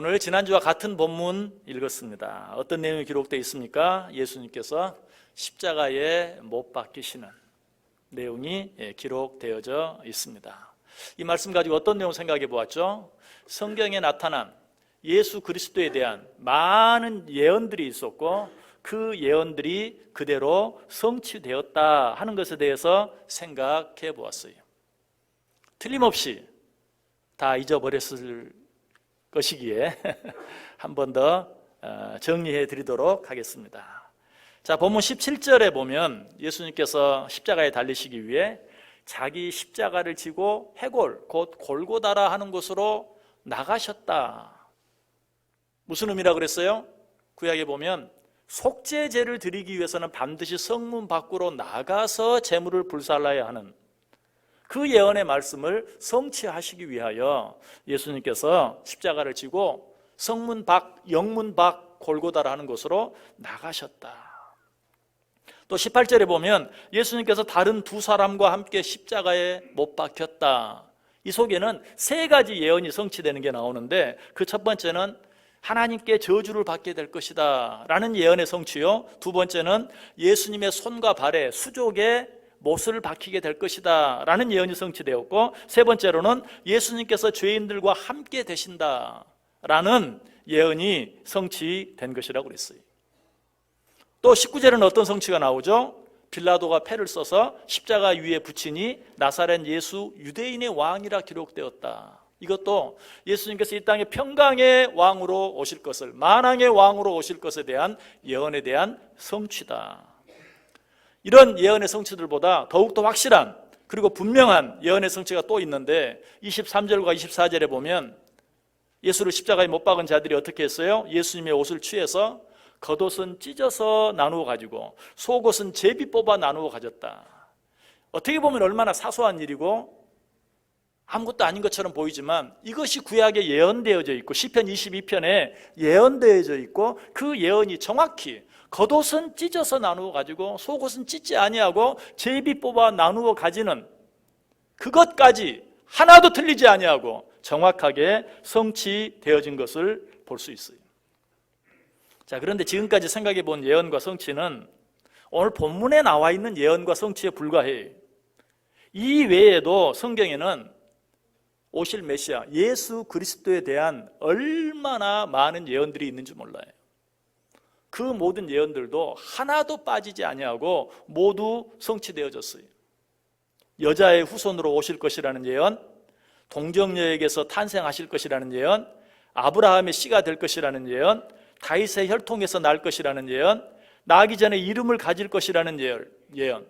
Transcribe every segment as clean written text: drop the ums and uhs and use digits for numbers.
오늘 지난주와 같은 본문 읽었습니다. 어떤 내용이 기록되어 있습니까? 예수님께서 십자가에 못 박히시는 내용이 기록되어져 있습니다. 이 말씀 가지고 어떤 내용 생각해 보았죠? 성경에 나타난 예수 그리스도에 대한 많은 예언들이 있었고 그 예언들이 그대로 성취되었다 하는 것에 대해서 생각해 보았어요. 틀림없이 다 잊어버렸을 것이기에 한 번 더 정리해 드리도록 하겠습니다. 자, 본문 17절에 보면 예수님께서 십자가에 달리시기 위해 자기 십자가를 지고 해골, 곧 골고다라 하는 곳으로 나가셨다. 무슨 의미라 그랬어요? 구약에 보면 속죄제를 드리기 위해서는 반드시 성문 밖으로 나가서 제물을 불살라야 하는 그 예언의 말씀을 성취하시기 위하여 예수님께서 십자가를 지고 성문 밖, 영문 밖 골고다라 하는 곳으로 나가셨다. 또 18절에 보면 예수님께서 다른 두 사람과 함께 십자가에 못 박혔다. 이 속에는 세 가지 예언이 성취되는 게 나오는데 그 첫 번째는 하나님께 저주를 받게 될 것이다 라는 예언의 성취요, 두 번째는 예수님의 손과 발에 수족에 못을 박히게 될 것이다 라는 예언이 성취되었고, 세 번째로는 예수님께서 죄인들과 함께 되신다 라는 예언이 성취된 것이라고 그랬어요. 또 19절에는 어떤 성취가 나오죠? 빌라도가 패를 써서 십자가 위에 붙이니 나사렛 예수 유대인의 왕이라 기록되었다. 이것도 예수님께서 이 땅에 평강의 왕으로 오실 것을, 만왕의 왕으로 오실 것에 대한 예언에 대한 성취다. 이런 예언의 성취들보다 더욱더 확실한 그리고 분명한 예언의 성취가 또 있는데 23절과 24절에 보면 예수를 십자가에 못 박은 자들이 어떻게 했어요? 예수님의 옷을 취해서 겉옷은 찢어서 나누어 가지고 속옷은 제비 뽑아 나누어 가졌다. 어떻게 보면 얼마나 사소한 일이고 아무것도 아닌 것처럼 보이지만 이것이 구약에 예언되어져 있고 시편 22편에 예언되어져 있고 그 예언이 정확히 겉옷은 찢어서 나누어 가지고 속옷은 찢지 아니하고 제비 뽑아 나누어 가지는 그것까지 하나도 틀리지 아니하고 정확하게 성취되어진 것을 볼 수 있어요. 자, 그런데 지금까지 생각해 본 예언과 성취는 오늘 본문에 나와 있는 예언과 성취에 불과해요. 이 외에도 성경에는 오실 메시아 예수 그리스도에 대한 얼마나 많은 예언들이 있는지 몰라요. 그 모든 예언들도 하나도 빠지지 아니하고 모두 성취되어졌어요. 여자의 후손으로 오실 것이라는 예언, 동정녀에게서 탄생하실 것이라는 예언, 아브라함의 씨가 될 것이라는 예언, 다윗의 혈통에서 날 것이라는 예언, 나기 전에 이름을 가질 것이라는 예언,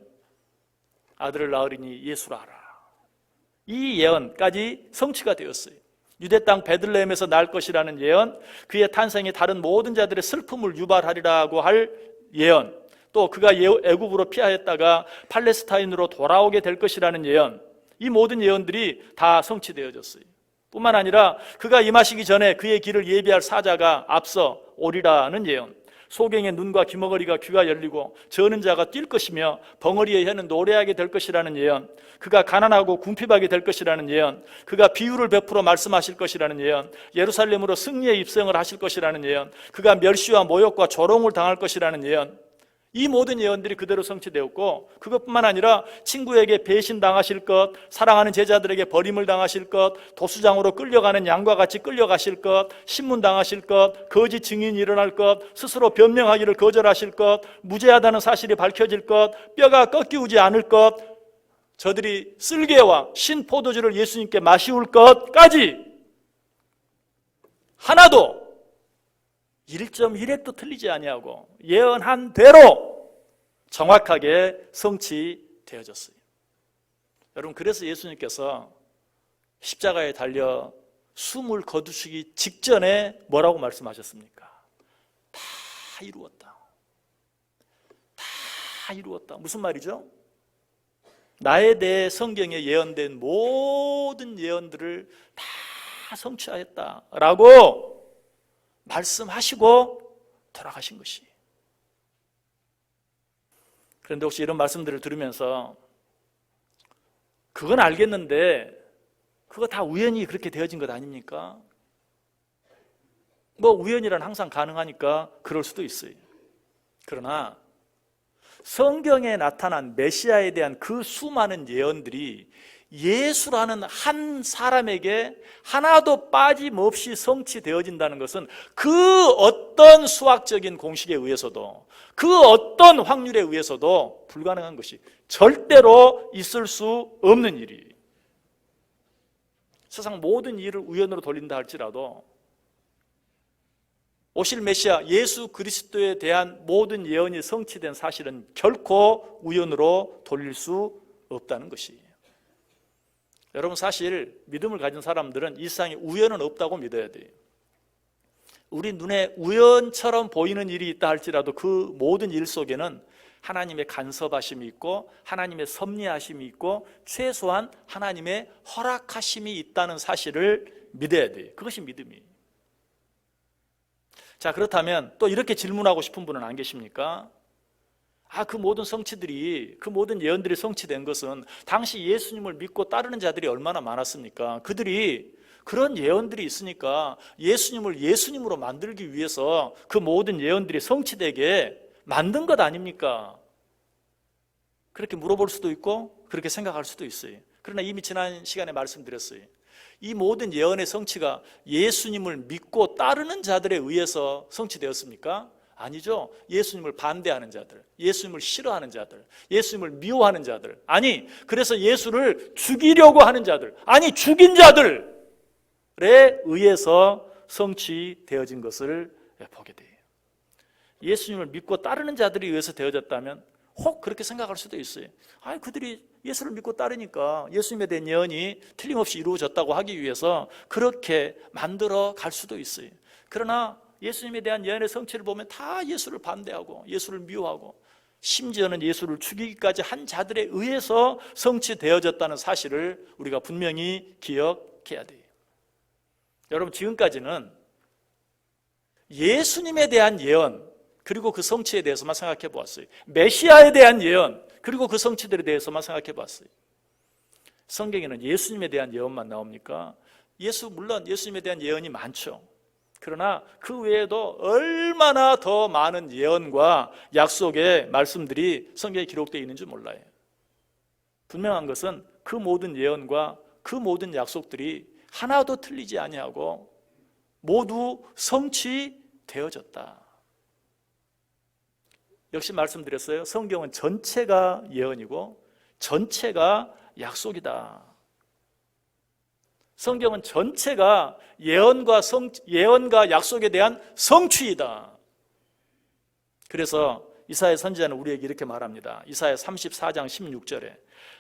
아들을 낳으리니 예수라 하라. 이 예언까지 성취가 되었어요. 유대 땅 베들레헴에서 날 것이라는 예언, 그의 탄생이 다른 모든 자들의 슬픔을 유발하리라고 할 예언, 또 그가 애굽으로 피하였다가 팔레스타인으로 돌아오게 될 것이라는 예언, 이 모든 예언들이 다 성취되어졌어요. 뿐만 아니라 그가 임하시기 전에 그의 길을 예비할 사자가 앞서 오리라는 예언, 소경의 눈과 귀머거리가 귀가 열리고 저는 자가 뛸 것이며 벙어리의 혀는 노래하게 될 것이라는 예언, 그가 가난하고 궁핍하게 될 것이라는 예언, 그가 비유를 베풀어 말씀하실 것이라는 예언, 예루살렘으로 승리의 입성을 하실 것이라는 예언, 그가 멸시와 모욕과 조롱을 당할 것이라는 예언, 이 모든 예언들이 그대로 성취되었고, 그것뿐만 아니라 친구에게 배신당하실 것, 사랑하는 제자들에게 버림을 당하실 것, 도수장으로 끌려가는 양과 같이 끌려가실 것, 신문당하실 것, 거짓 증인이 일어날 것, 스스로 변명하기를 거절하실 것, 무죄하다는 사실이 밝혀질 것, 뼈가 꺾이지 않을 것, 저들이 쓸개와 신포도주를 예수님께 마시울 것까지 하나도 1.1획도 틀리지 아니하고 예언한 대로 정확하게 성취되어졌어요. 여러분, 그래서 예수님께서 십자가에 달려 숨을 거두시기 직전에 뭐라고 말씀하셨습니까? 다 이루었다. 다 이루었다. 무슨 말이죠? 나에 대해 성경에 예언된 모든 예언들을 다 성취하였다라고 말씀하시고 돌아가신 것이. 그런데 혹시 이런 말씀들을 들으면서 그건 알겠는데 그거 다 우연히 그렇게 되어진 것 아닙니까? 뭐 우연이란 항상 가능하니까 그럴 수도 있어요. 그러나 성경에 나타난 메시아에 대한 그 수많은 예언들이 예수라는 한 사람에게 하나도 빠짐없이 성취되어진다는 것은 그 어떤 수학적인 공식에 의해서도, 그 어떤 확률에 의해서도 불가능한 것이, 절대로 있을 수 없는 일이. 세상 모든 일을 우연으로 돌린다 할지라도 오실 메시아 예수 그리스도에 대한 모든 예언이 성취된 사실은 결코 우연으로 돌릴 수 없다는 것이에요. 여러분, 사실 믿음을 가진 사람들은 이 세상에 우연은 없다고 믿어야 돼요. 우리 눈에 우연처럼 보이는 일이 있다 할지라도 그 모든 일 속에는 하나님의 간섭하심이 있고 하나님의 섭리하심이 있고 최소한 하나님의 허락하심이 있다는 사실을 믿어야 돼요. 그것이 믿음이에요. 자, 그렇다면 또 이렇게 질문하고 싶은 분은 안 계십니까? 그 모든 성취들이, 그 모든 예언들이 성취된 것은 당시 예수님을 믿고 따르는 자들이 얼마나 많았습니까? 그들이 그런 예언들이 있으니까 예수님을 예수님으로 만들기 위해서 그 모든 예언들이 성취되게 만든 것 아닙니까? 그렇게 물어볼 수도 있고 그렇게 생각할 수도 있어요. 그러나 이미 지난 시간에 말씀드렸어요. 이 모든 예언의 성취가 예수님을 믿고 따르는 자들에 의해서 성취되었습니까? 아니죠. 예수님을 반대하는 자들, 예수님을 싫어하는 자들, 예수님을 미워하는 자들, 아니 그래서 예수를 죽이려고 하는 자들, 아니 죽인 자들에 의해서 성취되어진 것을 보게 돼요. 예수님을 믿고 따르는 자들에 의해서 되어졌다면 혹 그렇게 생각할 수도 있어요. 그들이 예수를 믿고 따르니까 예수님에 대한 예언이 틀림없이 이루어졌다고 하기 위해서 그렇게 만들어 갈 수도 있어요. 그러나 예수님에 대한 예언의 성취를 보면 다 예수를 반대하고 예수를 미워하고 심지어는 예수를 죽이기까지 한 자들에 의해서 성취되어졌다는 사실을 우리가 분명히 기억해야 돼요. 여러분, 지금까지는 예수님에 대한 예언 그리고 그 성취에 대해서만 생각해 보았어요. 메시아에 대한 예언 그리고 그 성취들에 대해서만 생각해 보았어요. 성경에는 예수님에 대한 예언만 나옵니까? 물론 예수님에 대한 예언이 많죠. 그러나 그 외에도 얼마나 더 많은 예언과 약속의 말씀들이 성경에 기록되어 있는지 몰라요. 분명한 것은 그 모든 예언과 그 모든 약속들이 하나도 틀리지 아니하고 모두 성취되어졌다. 역시 말씀드렸어요. 성경은 전체가 예언이고 전체가 약속이다. 성경은 전체가 예언과 약속에 대한 성취이다. 그래서 이사야 선지자는 우리에게 이렇게 말합니다. 이사야 34장 16절에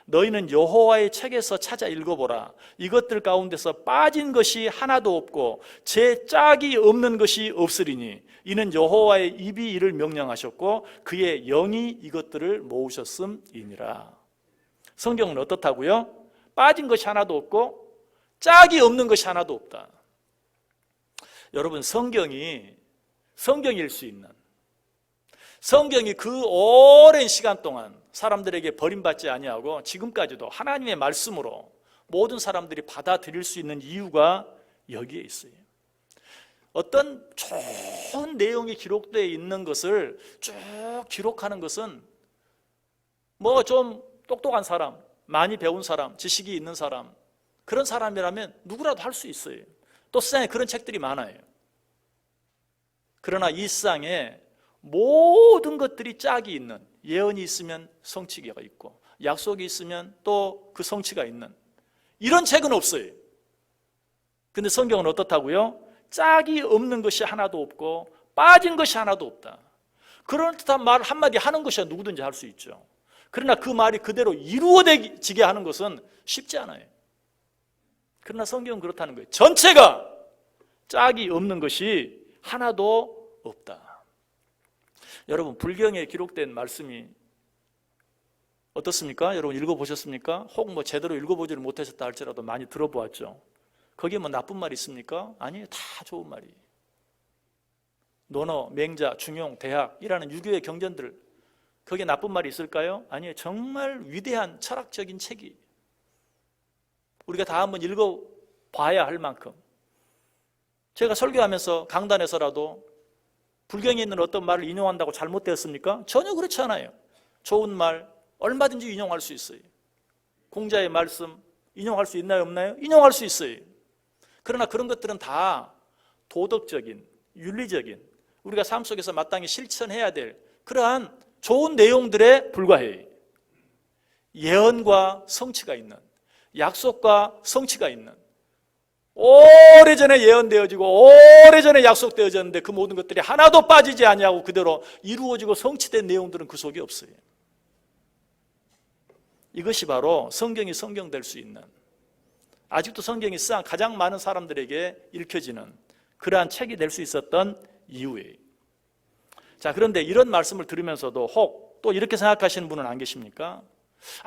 너희는 여호와의 책에서 찾아 읽어보라. 이것들 가운데서 빠진 것이 하나도 없고 제 짝이 없는 것이 없으리니 이는 여호와의 입이 이를 명령하셨고 그의 영이 이것들을 모으셨음이니라. 성경은 어떻다고요? 빠진 것이 하나도 없고 짝이 없는 것이 하나도 없다. 여러분, 성경일 수 있는, 성경이 그 오랜 시간 동안 사람들에게 버림받지 아니하고 지금까지도 하나님의 말씀으로 모든 사람들이 받아들일 수 있는 이유가 여기에 있어요. 어떤 좋은 내용이 기록되어 있는 것을 쭉 기록하는 것은 뭐 좀 똑똑한 사람, 많이 배운 사람, 지식이 있는 사람, 그런 사람이라면 누구라도 할 수 있어요. 또 세상에 그런 책들이 많아요. 그러나 이 세상에 모든 것들이 짝이 있는, 예언이 있으면 성취가 있고 약속이 있으면 또 그 성취가 있는 이런 책은 없어요. 근데 성경은 어떻다고요? 짝이 없는 것이 하나도 없고 빠진 것이 하나도 없다. 그런 듯한 말 한마디 하는 것이야 누구든지 할 수 있죠. 그러나 그 말이 그대로 이루어지게 하는 것은 쉽지 않아요. 그러나 성경은 그렇다는 거예요. 전체가 짝이 없는 것이 하나도 없다. 여러분, 불경에 기록된 말씀이 어떻습니까? 여러분 읽어보셨습니까? 혹 뭐 제대로 읽어보지를 못하셨다 할지라도 많이 들어보았죠. 거기에 뭐 나쁜 말이 있습니까? 아니에요. 다 좋은 말이에요. 논어, 맹자, 중용, 대학이라는 유교의 경전들, 거기에 나쁜 말이 있을까요? 아니에요. 정말 위대한 철학적인 책이 우리가 다 한번 읽어봐야 할 만큼 제가 설교하면서 강단에서라도 불경에 있는 어떤 말을 인용한다고 잘못되었습니까? 전혀 그렇지 않아요. 좋은 말 얼마든지 인용할 수 있어요. 공자의 말씀 인용할 수 있나요, 없나요? 인용할 수 있어요. 그러나 그런 것들은 다 도덕적인, 윤리적인, 우리가 삶 속에서 마땅히 실천해야 될 그러한 좋은 내용들에 불과해요. 예언과 성취가 있는, 약속과 성취가 있는, 오래전에 예언되어지고 오래전에 약속되어졌는데 그 모든 것들이 하나도 빠지지 아니하고 그대로 이루어지고 성취된 내용들은 그 속에 없어요. 이것이 바로 성경이 성경될 수 있는, 아직도 성경이 가장 많은 사람들에게 읽혀지는 그러한 책이 될 수 있었던 이유예요. 자, 그런데 이런 말씀을 들으면서도 혹 또 이렇게 생각하시는 분은 안 계십니까?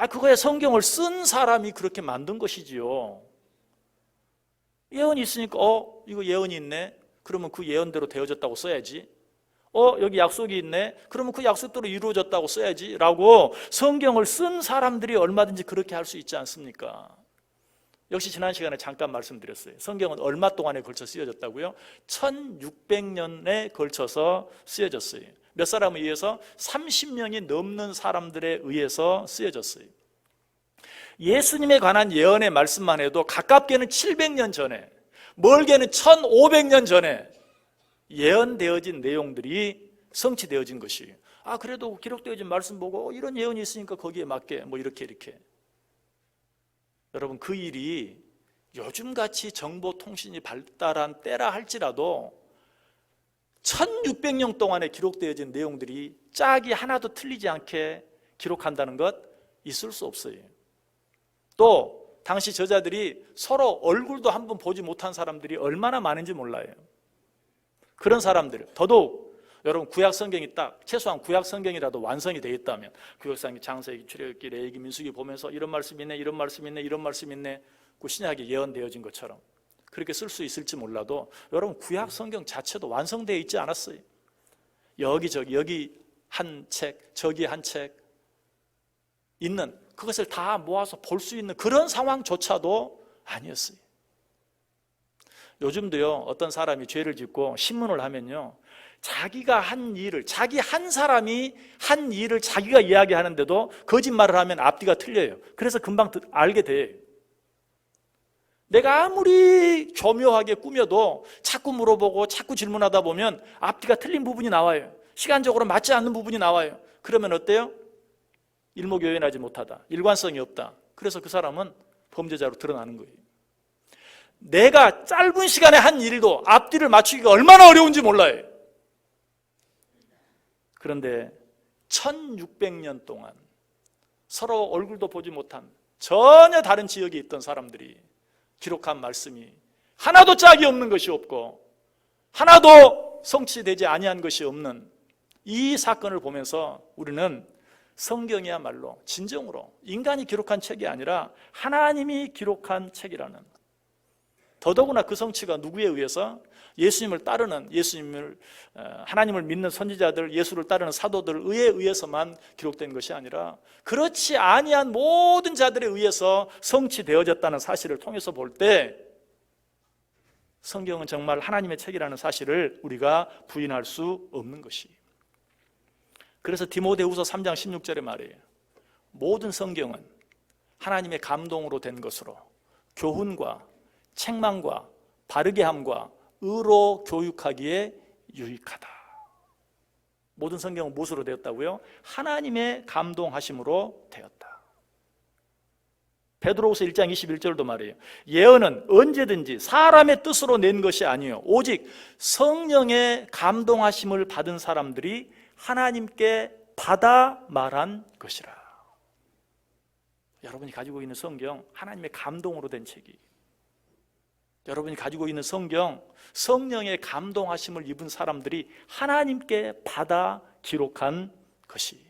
그거에 성경을 쓴 사람이 그렇게 만든 것이지요. 예언이 있으니까 이거 예언이 있네. 그러면 그 예언대로 되어졌다고 써야지. 여기 약속이 있네. 그러면 그 약속대로 이루어졌다고 써야지 라고 성경을 쓴 사람들이 얼마든지 그렇게 할 수 있지 않습니까? 역시 지난 시간에 잠깐 말씀드렸어요. 성경은 얼마 동안에 걸쳐 쓰여졌다고요? 1600년에 걸쳐서 쓰여졌어요. 몇 사람에 의해서? 30명이 넘는 사람들에 의해서 쓰여졌어요. 예수님에 관한 예언의 말씀만 해도 가깝게는 700년 전에, 멀게는 1500년 전에 예언되어진 내용들이 성취되어진 것이에요. 그래도 기록되어진 말씀 보고 이런 예언이 있으니까 거기에 맞게 이렇게. 여러분, 그 일이 요즘같이 정보통신이 발달한 때라 할지라도 1600년 동안에 기록되어진 내용들이 짝이 하나도 틀리지 않게 기록한다는 것 있을 수 없어요. 또 당시 저자들이 서로 얼굴도 한번 보지 못한 사람들이 얼마나 많은지 몰라요. 그런 사람들, 더더욱 여러분 구약 성경이 최소한 구약 성경이라도 완성이 되어 있다면 구약성경 창세기, 출애굽기, 레위기, 민수기 보면서 이런 말씀이 있네, 이런 말씀이 있네, 이런 말씀이 있네, 그 신약에 예언되어진 것처럼 그렇게 쓸 수 있을지 몰라도 여러분 구약 성경 자체도 완성되어 있지 않았어요. 여기저기 여기 한 책, 저기 한 책 있는 그것을 다 모아서 볼 수 있는 그런 상황조차도 아니었어요. 요즘도요, 어떤 사람이 죄를 짓고 신문을 하면요, 자기가 한 일을, 자기 한 사람이 한 일을 자기가 이야기하는데도 거짓말을 하면 앞뒤가 틀려요. 그래서 금방 알게 돼요. 내가 아무리 교묘하게 꾸며도 자꾸 물어보고 자꾸 질문하다 보면 앞뒤가 틀린 부분이 나와요. 시간적으로 맞지 않는 부분이 나와요. 그러면 어때요? 일목요연하지 못하다, 일관성이 없다. 그래서 그 사람은 범죄자로 드러나는 거예요. 내가 짧은 시간에 한 일도 앞뒤를 맞추기가 얼마나 어려운지 몰라요. 그런데 1600년 동안 서로 얼굴도 보지 못한 전혀 다른 지역에 있던 사람들이 기록한 말씀이 하나도 짝이 없는 것이 없고 하나도 성취되지 아니한 것이 없는 이 사건을 보면서 우리는 성경이야말로 진정으로 인간이 기록한 책이 아니라 하나님이 기록한 책이라는, 더더구나 그 성취가 누구에 의해서? 예수님을 따르는, 하나님을 믿는 선지자들, 예수를 따르는 사도들에 의해서만 기록된 것이 아니라 그렇지 아니한 모든 자들에 의해서 성취되어졌다는 사실을 통해서 볼 때 성경은 정말 하나님의 책이라는 사실을 우리가 부인할 수 없는 것이에요. 그래서 디모데후서 3장 16절에 말해요. 모든 성경은 하나님의 감동으로 된 것으로 교훈과 책망과 바르게 함과 의로 교육하기에 유익하다. 모든 성경은 무엇으로 되었다고요? 하나님의 감동하심으로 되었다. 베드로후서 1장 21절도 말해요. 예언은 언제든지 사람의 뜻으로 낸 것이 아니요 오직 성령의 감동하심을 받은 사람들이 하나님께 받아 말한 것이라. 여러분이 가지고 있는 성경, 하나님의 감동으로 된 책이, 여러분이 가지고 있는 성경, 성령의 감동하심을 입은 사람들이 하나님께 받아 기록한 것이.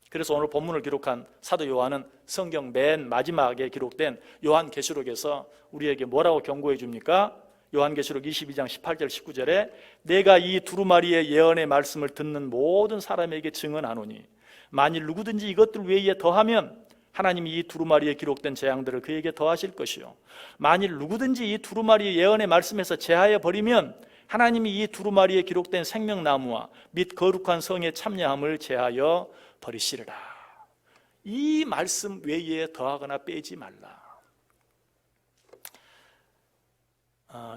그래서 오늘 본문을 기록한 사도 요한은 성경 맨 마지막에 기록된 요한계시록에서 우리에게 뭐라고 경고해 줍니까? 요한계시록 22장 18절 19절에 내가 이 두루마리의 예언의 말씀을 듣는 모든 사람에게 증언하노니 만일 누구든지 이것들 외에 더하면 하나님이 이 두루마리에 기록된 재앙들을 그에게 더하실 것이요 만일 누구든지 이 두루마리 예언의 말씀에서 제하여 버리면 하나님이 이 두루마리에 기록된 생명나무와 및 거룩한 성에 참여함을 제하여 버리시리라. 이 말씀 외에 더하거나 빼지 말라.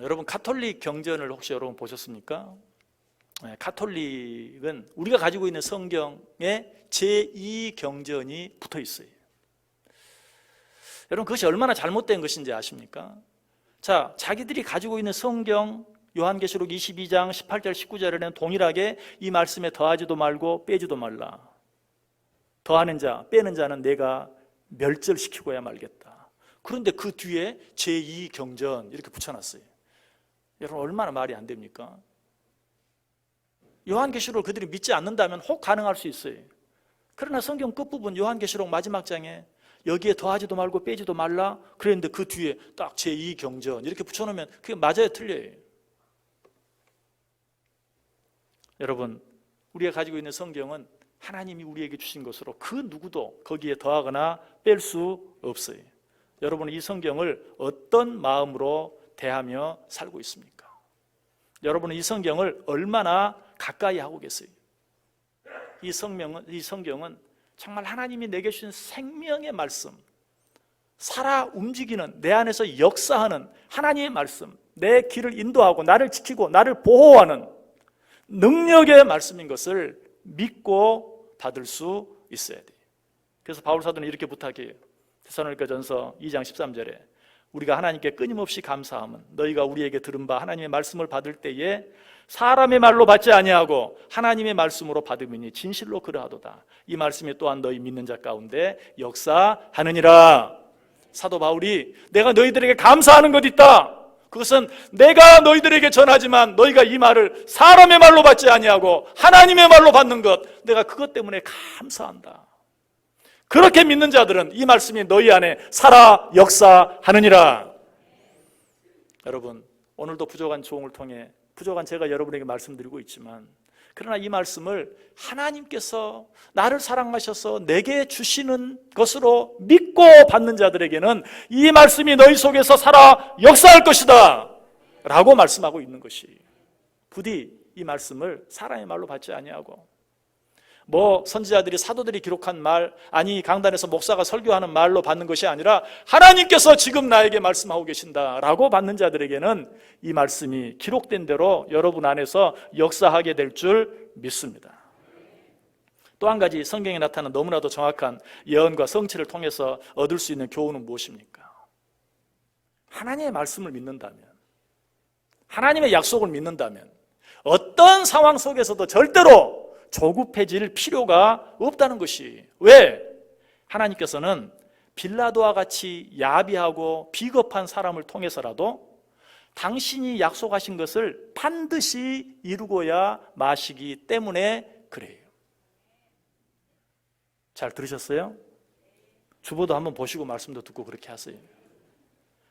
여러분 가톨릭 경전을 혹시 여러분 보셨습니까? 가톨릭은 우리가 가지고 있는 성경에 제2경전이 붙어 있어요. 여러분 그것이 얼마나 잘못된 것인지 아십니까? 자, 자기들이 가지고 있는 성경 요한계시록 22장 18절 19절에는 동일하게 이 말씀에 더하지도 말고 빼지도 말라. 더하는 자 빼는 자는 내가 멸절시키고야 말겠다. 그런데 그 뒤에 제2경전 이렇게 붙여놨어요. 여러분 얼마나 말이 안 됩니까? 요한계시록을 그들이 믿지 않는다면 혹 가능할 수 있어요. 그러나 성경 끝부분 요한계시록 마지막 장에 여기에 더하지도 말고 빼지도 말라 그랬는데 그 뒤에 딱 제2경전 이렇게 붙여놓으면 그게 맞아요 틀려요? 여러분 우리가 가지고 있는 성경은 하나님이 우리에게 주신 것으로 그 누구도 거기에 더하거나 뺄 수 없어요. 여러분은 이 성경을 어떤 마음으로 대하며 살고 있습니까? 여러분은 이 성경을 얼마나 가까이 하고 계세요? 이 성경은 정말 하나님이 내게 주신 생명의 말씀, 살아 움직이는 내 안에서 역사하는 하나님의 말씀, 내 길을 인도하고 나를 지키고 나를 보호하는 능력의 말씀인 것을 믿고 받을 수 있어야 돼요. 그래서 바울 사도는 이렇게 부탁해요. 데살로니가전서 2장 13절에 우리가 하나님께 끊임없이 감사함은 너희가 우리에게 들은 바 하나님의 말씀을 받을 때에 사람의 말로 받지 아니하고 하나님의 말씀으로 받으니 진실로 그러하도다. 이 말씀이 또한 너희 믿는 자 가운데 역사하느니라. 사도 바울이 내가 너희들에게 감사하는 것 있다. 그것은 내가 너희들에게 전하지만 너희가 이 말을 사람의 말로 받지 아니하고 하나님의 말로 받는 것, 내가 그것 때문에 감사한다. 그렇게 믿는 자들은 이 말씀이 너희 안에 살아 역사하느니라. 여러분 오늘도 부족한 종을 통해 부족한 제가 여러분에게 말씀드리고 있지만 그러나 이 말씀을 하나님께서 나를 사랑하셔서 내게 주시는 것으로 믿고 받는 자들에게는 이 말씀이 너희 속에서 살아 역사할 것이다 라고 말씀하고 있는 것이, 부디 이 말씀을 사람의 말로 받지 아니하고 선지자들이 사도들이 기록한 말, 아니 강단에서 목사가 설교하는 말로 받는 것이 아니라 하나님께서 지금 나에게 말씀하고 계신다라고 받는 자들에게는 이 말씀이 기록된 대로 여러분 안에서 역사하게 될 줄 믿습니다. 또 한 가지 성경에 나타난 너무나도 정확한 예언과 성취를 통해서 얻을 수 있는 교훈은 무엇입니까? 하나님의 말씀을 믿는다면, 하나님의 약속을 믿는다면 어떤 상황 속에서도 절대로 조급해질 필요가 없다는 것이, 왜? 하나님께서는 빌라도와 같이 야비하고 비겁한 사람을 통해서라도 당신이 약속하신 것을 반드시 이루고야 마시기 때문에 그래요. 잘 들으셨어요? 주보도 한번 보시고 말씀도 듣고 그렇게 하세요.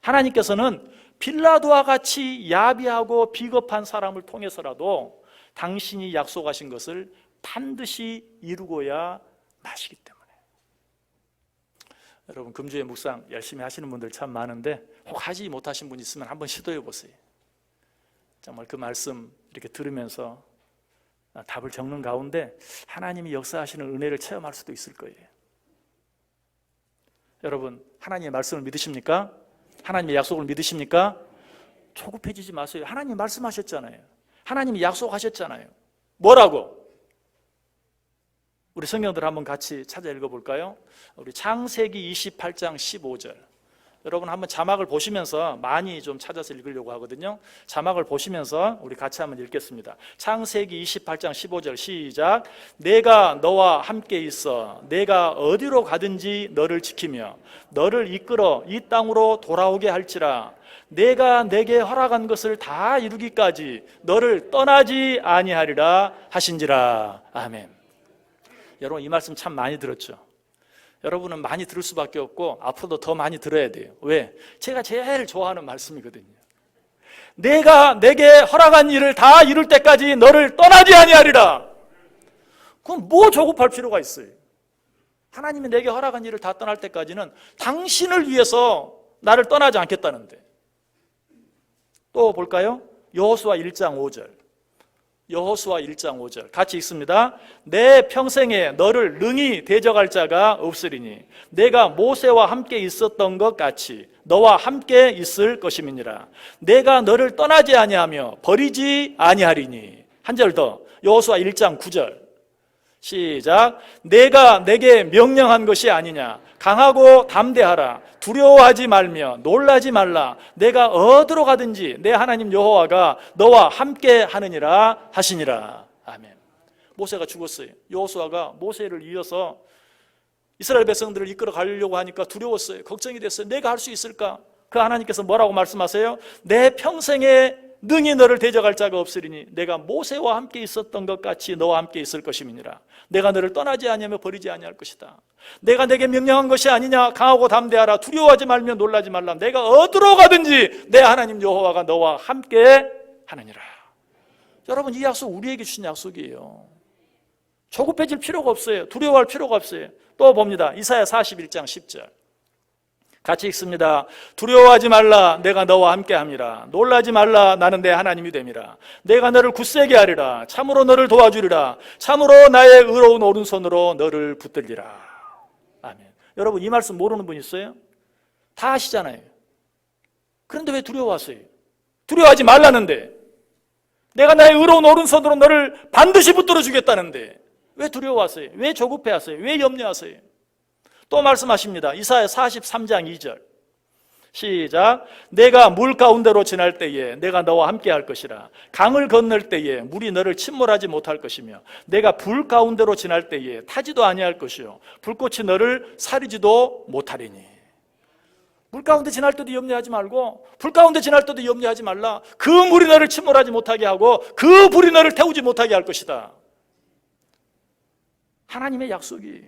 하나님께서는 빌라도와 같이 야비하고 비겁한 사람을 통해서라도 당신이 약속하신 것을 반드시 이루고야 마시기 때문에. 여러분 금주의 묵상 열심히 하시는 분들 참 많은데 혹 하지 못하신 분 있으면 한번 시도해 보세요. 정말 그 말씀 이렇게 들으면서 답을 적는 가운데 하나님이 역사하시는 은혜를 체험할 수도 있을 거예요. 여러분 하나님의 말씀을 믿으십니까? 하나님의 약속을 믿으십니까? 조급해지지 마세요. 하나님 말씀하셨잖아요. 하나님이 약속하셨잖아요. 뭐라고? 우리 성경들 한번 같이 찾아 읽어볼까요? 우리 창세기 28장 15절. 여러분 한번 자막을 보시면서 많이 좀 찾아서 읽으려고 하거든요. 자막을 보시면서 우리 같이 한번 읽겠습니다. 창세기 28장 15절 시작. 내가 너와 함께 있어 내가 어디로 가든지 너를 지키며 너를 이끌어 이 땅으로 돌아오게 할지라. 내가 내게 허락한 것을 다 이루기까지 너를 떠나지 아니하리라 하신지라. 아멘. 여러분 이 말씀 참 많이 들었죠? 여러분은 많이 들을 수밖에 없고 앞으로도 더 많이 들어야 돼요. 왜? 제가 제일 좋아하는 말씀이거든요. 내가 내게 허락한 일을 다 이룰 때까지 너를 떠나지 아니하리라. 그럼 뭐 조급할 필요가 있어요? 하나님이 내게 허락한 일을 다 떠날 때까지는 당신을 위해서 나를 떠나지 않겠다는데. 또 볼까요? 여호수아 1장 5절. 여호수아 1장 5절 같이 읽습니다. 내 평생에 너를 능히 대적할 자가 없으리니 내가 모세와 함께 있었던 것 같이 너와 함께 있을 것임이니라. 내가 너를 떠나지 아니하며 버리지 아니하리니. 한 절 더. 여호수아 1장 9절 시작. 내가 내게 명령한 것이 아니냐. 강하고 담대하라. 두려워하지 말며 놀라지 말라. 내가 어디로 가든지 내 하나님 여호와가 너와 함께 하느니라 하시니라. 아멘. 모세가 죽었어요. 여호수아가 모세를 이어서 이스라엘 백성들을 이끌어 가려고 하니까 두려웠어요. 걱정이 됐어요. 내가 할 수 있을까? 그 하나님께서 뭐라고 말씀하세요? 내 평생에 능히 너를 대적할 자가 없으리니 내가 모세와 함께 있었던 것 같이 너와 함께 있을 것임이니라. 내가 너를 떠나지 아니하며 버리지 아니할 것이다. 내가 내게 명령한 것이 아니냐. 강하고 담대하라. 두려워하지 말며 놀라지 말라. 내가 어디로 가든지 내 하나님 여호와가 너와 함께 하느니라. 여러분, 이 약속 우리에게 주신 약속이에요. 조급해질 필요가 없어요. 두려워할 필요가 없어요. 또 봅니다. 이사야 41장 10절 같이 읽습니다. 두려워하지 말라. 내가 너와 함께 함이라. 놀라지 말라. 나는 내 하나님이 됨이라. 내가 너를 굳세게 하리라. 참으로 너를 도와주리라. 참으로 나의 의로운 오른손으로 너를 붙들리라. 아멘. 여러분, 이 말씀 모르는 분 있어요? 다 아시잖아요. 그런데 왜 두려워하세요? 두려워하지 말라는데, 내가 나의 의로운 오른손으로 너를 반드시 붙들어 주겠다는데 왜 두려워하세요? 왜 조급해하세요? 왜 염려하세요? 또 말씀하십니다. 이사야 43장 2절 시작. 내가 물 가운데로 지날 때에 내가 너와 함께 할 것이라. 강을 건널 때에 물이 너를 침몰하지 못할 것이며 내가 불 가운데로 지날 때에 타지도 아니할 것이요 불꽃이 너를 사리지도 못하리니. 물 가운데 지날 때도 염려하지 말고 불 가운데 지날 때도 염려하지 말라. 그 물이 너를 침몰하지 못하게 하고 그 불이 너를 태우지 못하게 할 것이다. 하나님의 약속이.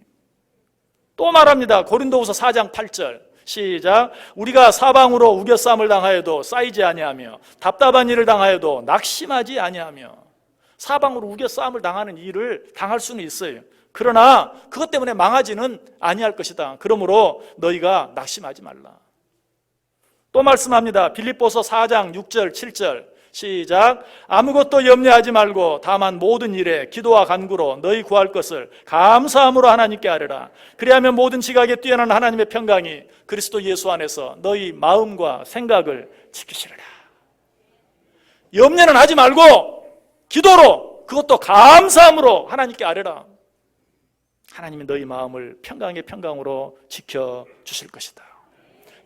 또 말합니다. 고린도후서 4장 8절 시작. 우리가 사방으로 우겨싸움을 당하여도 쌓이지 아니하며 답답한 일을 당하여도 낙심하지 아니하며. 사방으로 우겨싸움을 당하는 일을 당할 수는 있어요. 그러나 그것 때문에 망하지는 아니할 것이다. 그러므로 너희가 낙심하지 말라. 또 말씀합니다. 빌립보서 4장 6절 7절 시작. 아무것도 염려하지 말고 다만 모든 일에 기도와 간구로 너희 구할 것을 감사함으로 하나님께 아뢰라. 그리하면 모든 지각에 뛰어난 하나님의 평강이 그리스도 예수 안에서 너희 마음과 생각을 지키시리라. 염려는 하지 말고 기도로, 그것도 감사함으로 하나님께 아뢰라. 하나님이 너희 마음을 평강의 평강으로 지켜주실 것이다.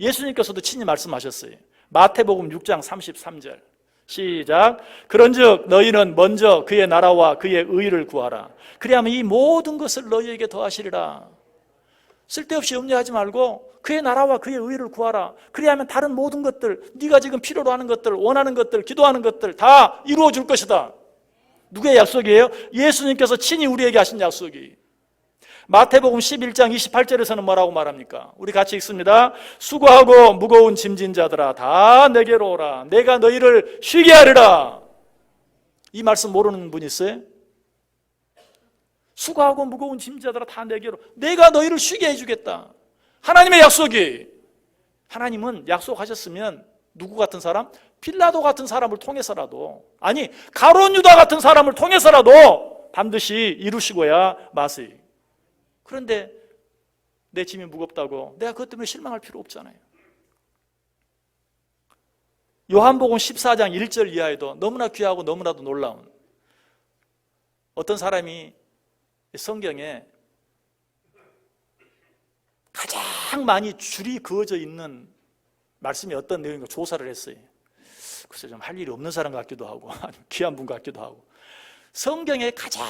예수님께서도 친히 말씀하셨어요. 마태복음 6장 33절 시작. 그런즉 너희는 먼저 그의 나라와 그의 의를 구하라. 그리하면 이 모든 것을 너희에게 더하시리라. 쓸데없이 염려하지 말고 그의 나라와 그의 의를 구하라. 그리하면 다른 모든 것들, 네가 지금 필요로 하는 것들, 원하는 것들, 기도하는 것들 다 이루어 줄 것이다. 누구의 약속이에요? 예수님께서 친히 우리에게 하신 약속이. 마태복음 11장 28절에서는 뭐라고 말합니까? 우리 같이 읽습니다. 수고하고 무거운 짐진 자들아 다 내게로 오라. 내가 너희를 쉬게 하리라. 이 말씀 모르는 분 있어요? 수고하고 무거운 짐진 자들아 다 내게로, 내가 너희를 쉬게 해주겠다. 하나님의 약속이. 하나님은 약속하셨으면 누구 같은 사람? 빌라도 같은 사람을 통해서라도, 아니 가룟 유다 같은 사람을 통해서라도 반드시 이루시고야 마세요. 그런데 내 짐이 무겁다고 내가 그것 때문에 실망할 필요 없잖아요. 요한복음 14장 1절 이하에도 너무나 귀하고 너무나도 놀라운, 어떤 사람이 성경에 가장 많이 줄이 그어져 있는 말씀이 어떤 내용인가 조사를 했어요. 글쎄 좀 할 일이 없는 사람 같기도 하고 귀한 분 같기도 하고, 성경에 가장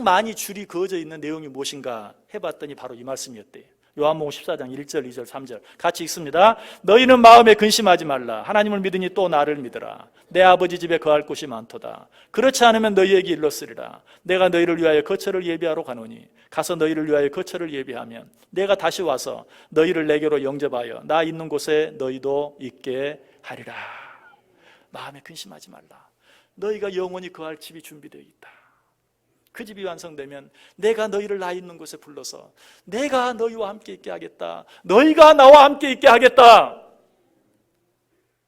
많이 줄이 그어져 있는 내용이 무엇인가 해봤더니 바로 이 말씀이었대요. 요한복음 14장 1절, 2절, 3절 같이 읽습니다. 너희는 마음에 근심하지 말라. 하나님을 믿으니 또 나를 믿으라. 내 아버지 집에 거할 곳이 많도다. 그렇지 않으면 너희에게 일렀으리라. 내가 너희를 위하여 거처를 예비하러 가노니 가서 너희를 위하여 거처를 예비하면 내가 다시 와서 너희를 내게로 영접하여 나 있는 곳에 너희도 있게 하리라. 마음에 근심하지 말라. 너희가 영원히 거할 집이 준비되어 있다. 그 집이 완성되면 내가 너희를 나 있는 곳에 불러서 내가 너희와 함께 있게 하겠다. 너희가 나와 함께 있게 하겠다.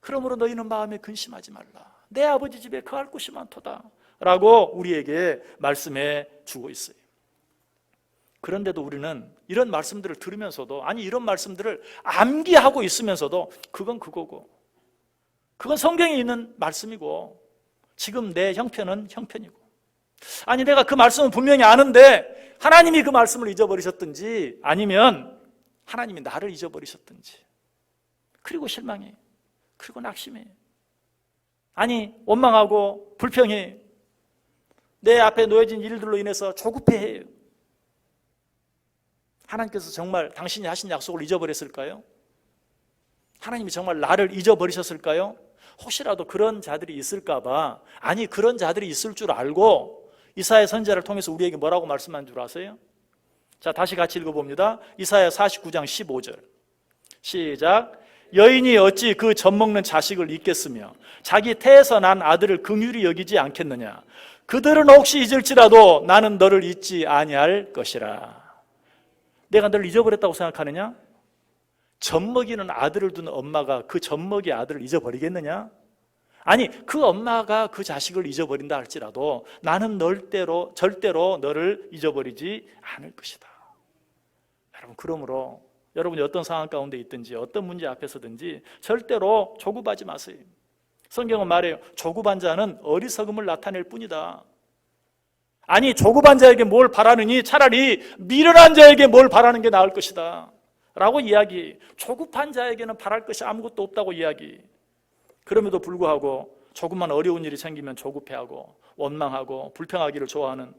그러므로 너희는 마음에 근심하지 말라. 내 아버지 집에 거할 곳이 많도다 라고 우리에게 말씀해 주고 있어요. 그런데도 우리는 이런 말씀들을 들으면서도, 아니 이런 말씀들을 암기하고 있으면서도 그건 그거고, 그건 성경에 있는 말씀이고, 지금 내 형편은 형편이고, 아니 내가 그 말씀은 분명히 아는데 하나님이 그 말씀을 잊어버리셨든지 아니면 하나님이 나를 잊어버리셨든지, 그리고 실망해, 그리고 낙심해, 아니 원망하고 불평해, 내 앞에 놓여진 일들로 인해서 조급해해요. 하나님께서 정말 당신이 하신 약속을 잊어버렸을까요? 하나님이 정말 나를 잊어버리셨을까요? 혹시라도 그런 자들이 있을까 봐, 아니 그런 자들이 있을 줄 알고 이사야 선지자를 통해서 우리에게 뭐라고 말씀한 줄 아세요? 자, 다시 같이 읽어봅니다. 이사야 49장 15절 시작. 여인이 어찌 그 젖먹는 자식을 잊겠으며 자기 태에서 난 아들을 긍휼히 여기지 않겠느냐. 그들은 혹시 잊을지라도 나는 너를 잊지 아니할 것이라. 내가 너를 잊어버렸다고 생각하느냐? 젖먹이는 아들을 둔 엄마가 그 젖먹이 아들을 잊어버리겠느냐? 아니 그 엄마가 그 자식을 잊어버린다 할지라도 나는 절대로 너를 잊어버리지 않을 것이다. 여러분, 그러므로 여러분이 어떤 상황 가운데 있든지 어떤 문제 앞에서든지 절대로 조급하지 마세요. 성경은 말해요. 조급한 자는 어리석음을 나타낼 뿐이다. 아니 조급한 자에게 뭘 바라느니 차라리 미련한 자에게 뭘 바라는 게 나을 것이다 라고 이야기. 조급한 자에게는 바랄 것이 아무것도 없다고 이야기. 그럼에도 불구하고 조금만 어려운 일이 생기면 조급해하고 원망하고 불평하기를 좋아하는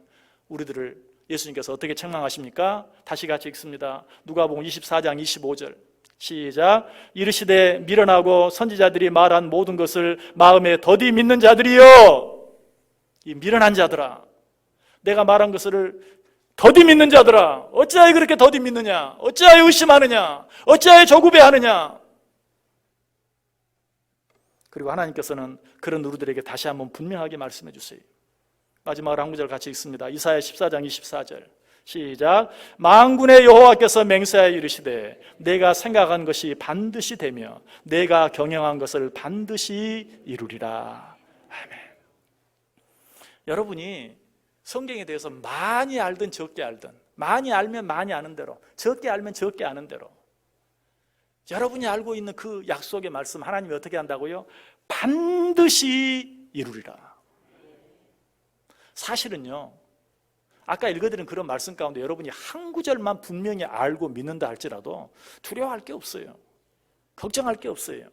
우리들을 예수님께서 어떻게 책망하십니까? 다시 같이 읽습니다. 누가복음 24장 25절 시작. 이르시되 미련하고 선지자들이 말한 모든 것을 마음에 더디 믿는 자들이여. 이 미련한 자들아, 내가 말한 것을 더디 믿는 자들아, 어찌하여 그렇게 더디 믿느냐? 어찌하여 의심하느냐? 어찌하여 조급해하느냐? 그리고 하나님께서는 그런 우리들에게 다시 한번 분명하게 말씀해 주세요. 마지막으로 한 구절 같이 읽습니다. 이사야 14장 24절 시작. 만군의 여호와께서 맹세하여 이르시되 내가 생각한 것이 반드시 되며 내가 경영한 것을 반드시 이루리라. 아멘. 여러분이 성경에 대해서 많이 알든 적게 알든, 많이 알면 많이 아는 대로, 적게 알면 적게 아는 대로, 여러분이 알고 있는 그 약속의 말씀 하나님이 어떻게 한다고요? 반드시 이루리라. 사실은요, 아까 읽어드린 그런 말씀 가운데 여러분이 한 구절만 분명히 알고 믿는다 할지라도 두려워할 게 없어요. 걱정할 게 없어요.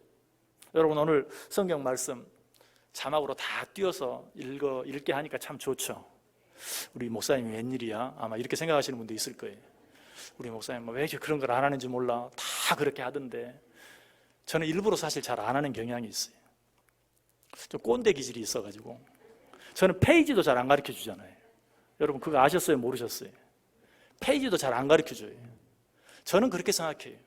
여러분, 오늘 성경 말씀 자막으로 다 띄워서 읽게 하니까 참 좋죠. 우리 목사님이 웬일이야? 아마 이렇게 생각하시는 분도 있을 거예요. 우리 목사님 왜 이렇게 그런 걸 안 하는지 몰라. 다 그렇게 하던데. 저는 일부러 사실 잘 안 하는 경향이 있어요. 좀 꼰대 기질이 있어가지고. 저는 페이지도 잘 안 가르쳐 주잖아요. 여러분 그거 아셨어요? 모르셨어요? 페이지도 잘 안 가르쳐 줘요. 저는 그렇게 생각해요.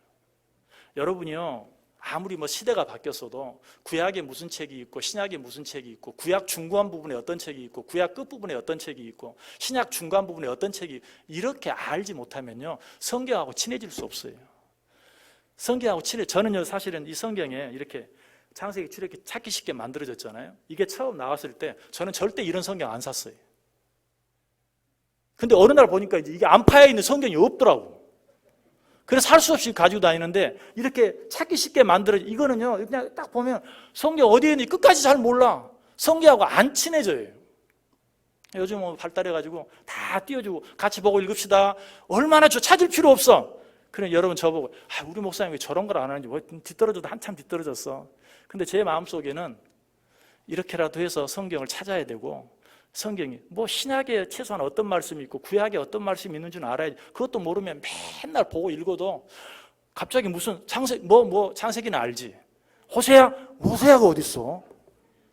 여러분이요, 아무리 시대가 바뀌었어도 구약에 무슨 책이 있고 신약에 무슨 책이 있고, 구약 중간 부분에 어떤 책이 있고 구약 끝부분에 어떤 책이 있고 신약 중간 부분에 어떤 책이, 이렇게 알지 못하면요 성경하고 친해질 수 없어요. 성경하고 저는요 사실은 이 성경에 이렇게 창세기 출애굽기 찾기 쉽게 만들어졌잖아요. 이게 처음 나왔을 때 저는 절대 이런 성경 안 샀어요. 근데 어느 날 보니까 이게 안파에 있는 성경이 없더라고. 그래서 살 수 없이 가지고 다니는데 이렇게 찾기 쉽게 만들어져. 이거는요 그냥 딱 보면 성경 어디에 있는지 끝까지 잘 몰라. 성경하고 안 친해져요. 요즘 발달해가지고 다 띄워주고 같이 보고 읽읍시다. 얼마나 찾을 필요 없어. 그래 여러분 저보고 우리 목사님 왜 저런 걸 안 하는지, 왜 뒤떨어져도 한참 뒤떨어졌어. 근데 제 마음속에는 이렇게라도 해서 성경을 찾아야 되고, 성경이 신약에 최소한 어떤 말씀이 있고 구약에 어떤 말씀이 있는 줄 알아야지. 그것도 모르면 맨날 보고 읽어도 갑자기 무슨 창세기는 알지, 호세아가 어디 있어?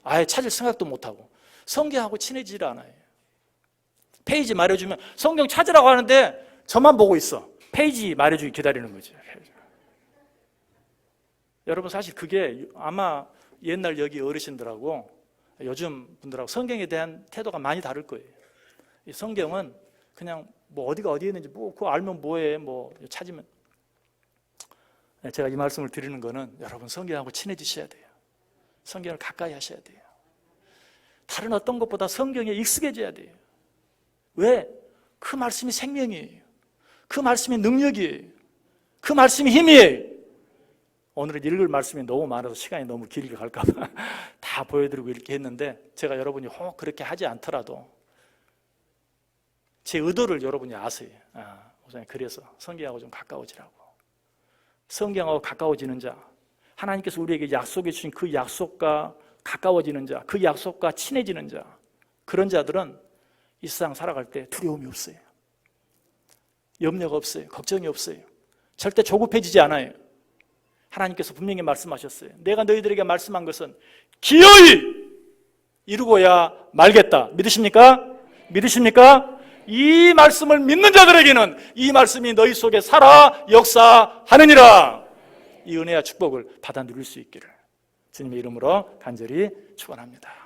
아예 찾을 생각도 못하고 성경하고 친해지질 않아요. 페이지 말해주면 성경 찾으라고 하는데 저만 보고 있어. 페이지 말해주기 기다리는 거죠. 여러분 사실 그게 아마 옛날 여기 어르신들하고 요즘 분들하고 성경에 대한 태도가 많이 다를 거예요. 이 성경은 그냥 뭐 어디가 어디에 있는지 뭐 그거 알면 뭐해, 뭐 찾으면. 제가 이 말씀을 드리는 거는 여러분 성경하고 친해지셔야 돼요. 성경을 가까이 하셔야 돼요. 다른 어떤 것보다 성경에 익숙해져야 돼요. 왜? 그 말씀이 생명이에요. 그 말씀이 능력이에요. 그 말씀이 힘이에요. 오늘은 읽을 말씀이 너무 많아서 시간이 너무 길게 갈까봐 다 보여드리고 이렇게 했는데, 제가 여러분이 혹 그렇게 하지 않더라도 제 의도를 여러분이 아세요. 목사님, 그래서 성경하고 좀 가까워지라고. 성경하고 가까워지는 자, 하나님께서 우리에게 약속해 주신 그 약속과 가까워지는 자, 그 약속과 친해지는 자, 그런 자들은 이 세상 살아갈 때 두려움이 없어요. 염려가 없어요. 걱정이 없어요. 절대 조급해지지 않아요. 하나님께서 분명히 말씀하셨어요. 내가 너희들에게 말씀한 것은 기어이 이루고야 말겠다. 믿으십니까? 믿으십니까? 이 말씀을 믿는 자들에게는 이 말씀이 너희 속에 살아 역사하느니라. 이 은혜와 축복을 받아 누릴 수 있기를 주님의 이름으로 간절히 축원합니다.